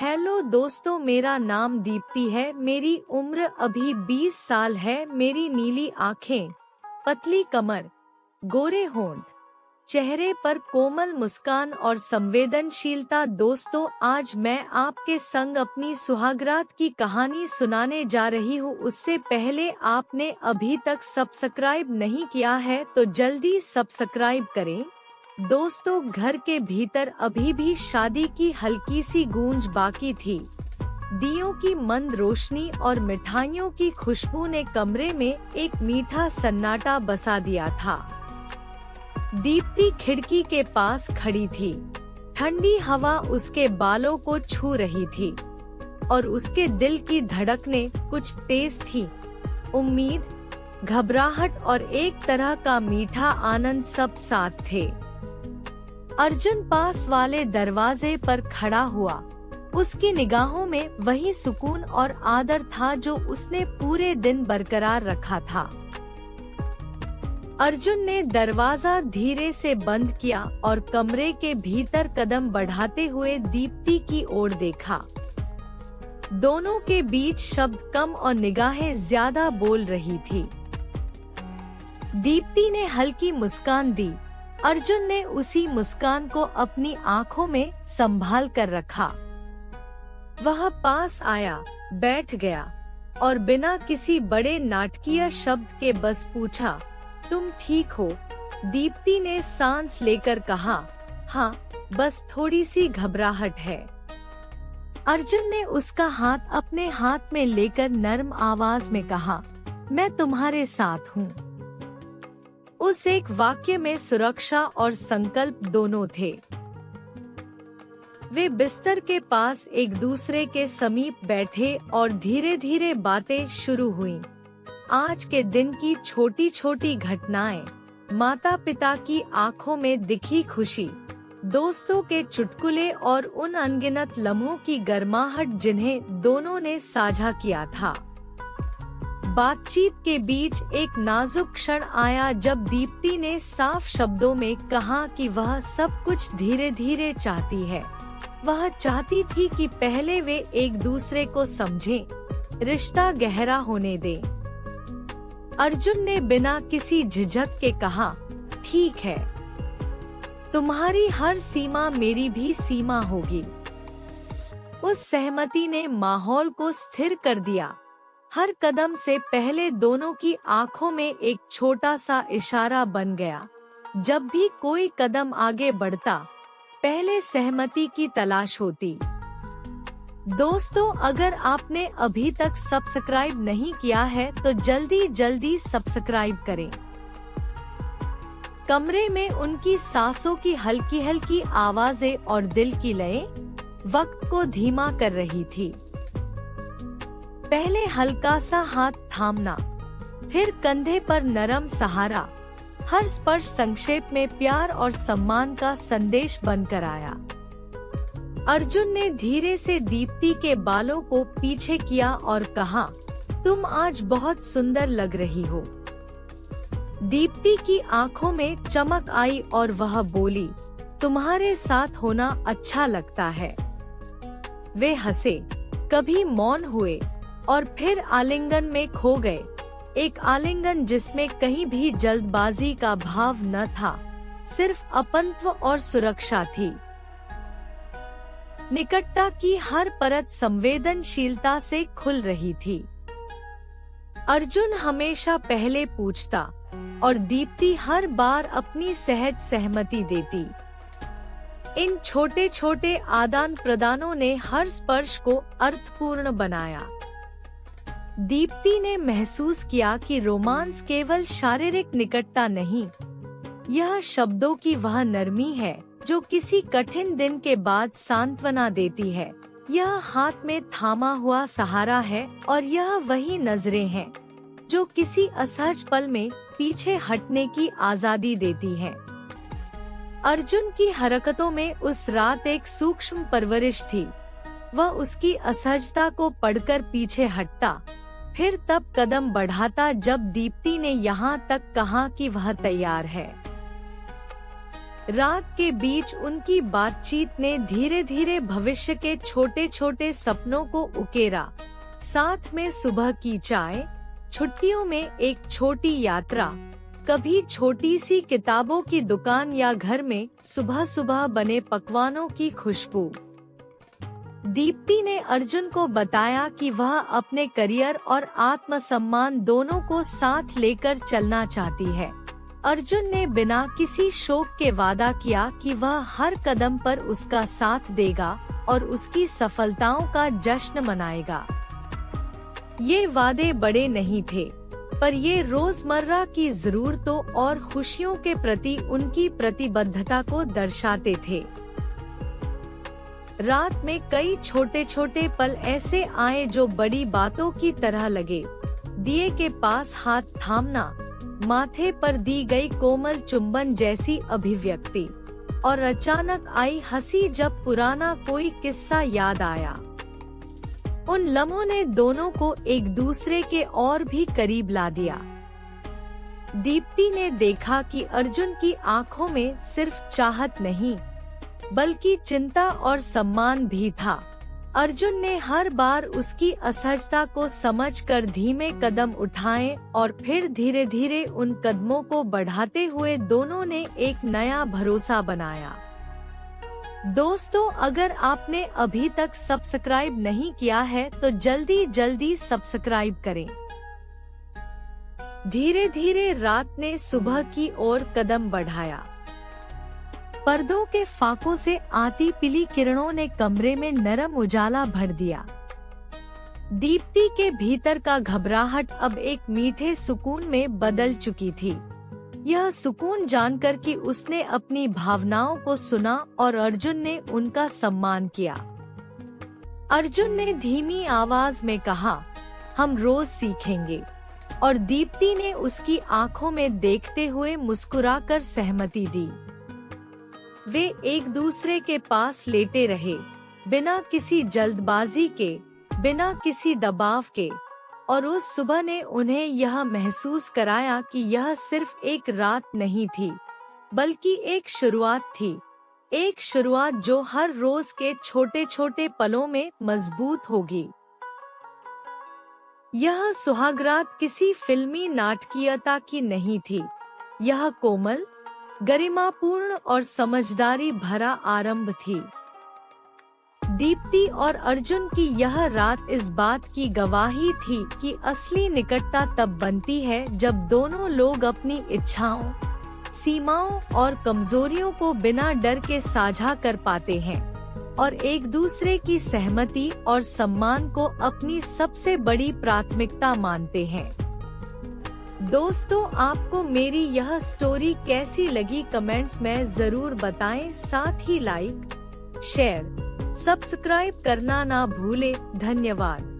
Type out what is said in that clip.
Hello दोस्तों, मेरा नाम दीप्ति है। मेरी उम्र अभी 20 साल है। मेरी नीली आँखें, पतली कमर, गोरे होंठ, चेहरे पर कोमल मुस्कान और संवेदनशीलता। दोस्तों, आज मैं आपके संग अपनी सुहागरात की कहानी सुनाने जा रही हूँ। उससे पहले आपने अभी तक सब्सक्राइब नहीं किया है तो जल्दी सब्सक्राइब करें। दोस्तों, घर के भीतर अभी भी शादी की हल्की सी गूंज बाकी थी। दियों की मंद रोशनी और मिठाइयों की खुशबू ने कमरे में एक मीठा सन्नाटा बसा दिया था। दीप्ति खिड़की के पास खड़ी थी। ठंडी हवा उसके बालों को छू रही थी और उसके दिल की धड़कनें कुछ तेज थी। उम्मीद, घबराहट और एक तरह का मीठा आनंद सब साथ थे। अर्जुन पास वाले दरवाजे पर खड़ा हुआ। उसकी निगाहों में वही सुकून और आदर था जो उसने पूरे दिन बरकरार रखा था। अर्जुन ने दरवाजा धीरे से बंद किया और कमरे के भीतर कदम बढ़ाते हुए दीप्ति की ओर देखा। दोनों के बीच शब्द कम और निगाहें ज्यादा बोल रही थी। दीप्ति ने हल्की मुस्कान दी। अर्जुन ने उसी मुस्कान को अपनी आंखों में संभाल कर रखा। वह पास आया, बैठ गया और बिना किसी बड़े नाटकीय शब्द के बस पूछा, तुम ठीक हो? दीप्ति ने सांस लेकर कहा, हाँ, बस थोड़ी सी घबराहट है। अर्जुन ने उसका हाथ अपने हाथ में लेकर नर्म आवाज में कहा, मैं तुम्हारे साथ हूँ। उस एक वाक्य में सुरक्षा और संकल्प दोनों थे। वे बिस्तर के पास एक दूसरे के समीप बैठे और धीरे धीरे बातें शुरू हुईं। आज के दिन की छोटी छोटी घटनाएं, माता पिता की आंखों में दिखी खुशी, दोस्तों के चुटकुले और उन अनगिनत लम्हों की गर्माहट जिन्हें दोनों ने साझा किया था। बातचीत के बीच एक नाजुक क्षण आया जब दीप्ति ने साफ शब्दों में कहा कि वह सब कुछ धीरे धीरे चाहती है। वह चाहती थी कि पहले वे एक दूसरे को समझें, रिश्ता गहरा होने दें। अर्जुन ने बिना किसी झिझक के कहा, ठीक है, तुम्हारी हर सीमा मेरी भी सीमा होगी। उस सहमति ने माहौल को स्थिर कर दिया। हर कदम से पहले दोनों की आंखों में एक छोटा सा इशारा बन गया। जब भी कोई कदम आगे बढ़ता, पहले सहमति की तलाश होती। दोस्तों, अगर आपने अभी तक सब्सक्राइब नहीं किया है तो जल्दी सब्सक्राइब करें। कमरे में उनकी सांसों की हल्की हल्की आवाजें और दिल की लय वक्त को धीमा कर रही थी। पहले हल्का सा हाथ थामना, फिर कंधे पर नरम सहारा, हर स्पर्श संक्षेप में प्यार और सम्मान का संदेश बनकर आया। अर्जुन ने धीरे से दीप्ति के बालों को पीछे किया और कहा, तुम आज बहुत सुंदर लग रही हो। दीप्ति की आंखों में चमक आई और वह बोली, तुम्हारे साथ होना अच्छा लगता है। वे हंसे, कभी मौन हुए और फिर आलिंगन में खो गए। एक आलिंगन जिसमें कहीं भी जल्दबाजी का भाव न था, सिर्फ अपनत्व और सुरक्षा थी। निकटता की हर परत संवेदनशीलता से खुल रही थी। अर्जुन हमेशा पहले पूछता और दीप्ति हर बार अपनी सहज सहमति देती। इन छोटे छोटे आदान प्रदानों ने हर स्पर्श को अर्थपूर्ण बनाया। दीप्ति ने महसूस किया कि रोमांस केवल शारीरिक निकटता नहीं, यह शब्दों की वह नरमी है जो किसी कठिन दिन के बाद सांत्वना देती है। यह हाथ में थामा हुआ सहारा है और यह वही नजरें हैं जो किसी असहज पल में पीछे हटने की आजादी देती है। अर्जुन की हरकतों में उस रात एक सूक्ष्म परवरिश थी। वह उसकी असहजता को पढ़कर पीछे हटता, फिर तब कदम बढ़ाता जब दीप्ति ने यहाँ तक कहा कि वह तैयार है। रात के बीच उनकी बातचीत ने धीरे धीरे भविष्य के छोटे छोटे सपनों को उकेरा। साथ में सुबह की चाय, छुट्टियों में एक छोटी यात्रा, कभी छोटी सी किताबों की दुकान या घर में सुबह सुबह बने पकवानों की खुशबू। दीप्ति ने अर्जुन को बताया कि वह अपने करियर और आत्मसम्मान दोनों को साथ लेकर चलना चाहती है। अर्जुन ने बिना किसी शोक के वादा किया कि वह हर कदम पर उसका साथ देगा और उसकी सफलताओं का जश्न मनाएगा। ये वादे बड़े नहीं थे, पर ये रोजमर्रा की जरूरतों और खुशियों के प्रति उनकी प्रतिबद्धता को दर्शाते थे। रात में कई छोटे छोटे पल ऐसे आए जो बड़ी बातों की तरह लगे। दिए के पास हाथ थामना, माथे पर दी गई कोमल चुंबन जैसी अभिव्यक्ति, और अचानक आई हंसी जब पुराना कोई किस्सा याद आया। उन लम्हों ने दोनों को एक दूसरे के और भी करीब ला दिया। दीप्ति ने देखा कि अर्जुन की आंखों में सिर्फ चाहत नहीं, बल्कि चिंता और सम्मान भी था। अर्जुन ने हर बार उसकी असहजता को समझकर धीमे कदम उठाए और फिर धीरे धीरे उन कदमों को बढ़ाते हुए दोनों ने एक नया भरोसा बनाया। दोस्तों, अगर आपने अभी तक सब्सक्राइब नहीं किया है तो जल्दी जल्दी सब्सक्राइब करें। धीरे धीरे रात ने सुबह की ओर कदम बढ़ाया। पर्दों के फाकों से आती पीली किरणों ने कमरे में नरम उजाला भर दिया। दीप्ति के भीतर का घबराहट अब एक मीठे सुकून में बदल चुकी थी। यह सुकून जानकर कि उसने अपनी भावनाओं को सुना और अर्जुन ने उनका सम्मान किया। अर्जुन ने धीमी आवाज में कहा, हम रोज सीखेंगे, और दीप्ति ने उसकी आंखों में देखते हुए मुस्कुराकर सहमति दी। वे एक दूसरे के पास लेटे रहे, बिना किसी जल्दबाजी के, बिना किसी दबाव के, और उस सुबह ने उन्हें यह महसूस कराया कि यह सिर्फ एक रात नहीं थी, बल्कि एक शुरुआत थी। एक शुरुआत जो हर रोज के छोटे छोटे पलों में मजबूत होगी। यह सुहागरात किसी फिल्मी नाटकीयता की नहीं थी। यह कोमल, गरिमापूर्ण और समझदारी भरा आरंभ थी। दीप्ति और अर्जुन की यह रात इस बात की गवाही थी कि असली निकटता तब बनती है जब दोनों लोग अपनी इच्छाओं, सीमाओं और कमजोरियों को बिना डर के साझा कर पाते हैं और एक दूसरे की सहमति और सम्मान को अपनी सबसे बड़ी प्राथमिकता मानते हैं। दोस्तों, आपको मेरी यह स्टोरी कैसी लगी कमेंट्स में जरूर बताएं। साथ ही लाइक, शेयर, सब्सक्राइब करना ना भूले। धन्यवाद।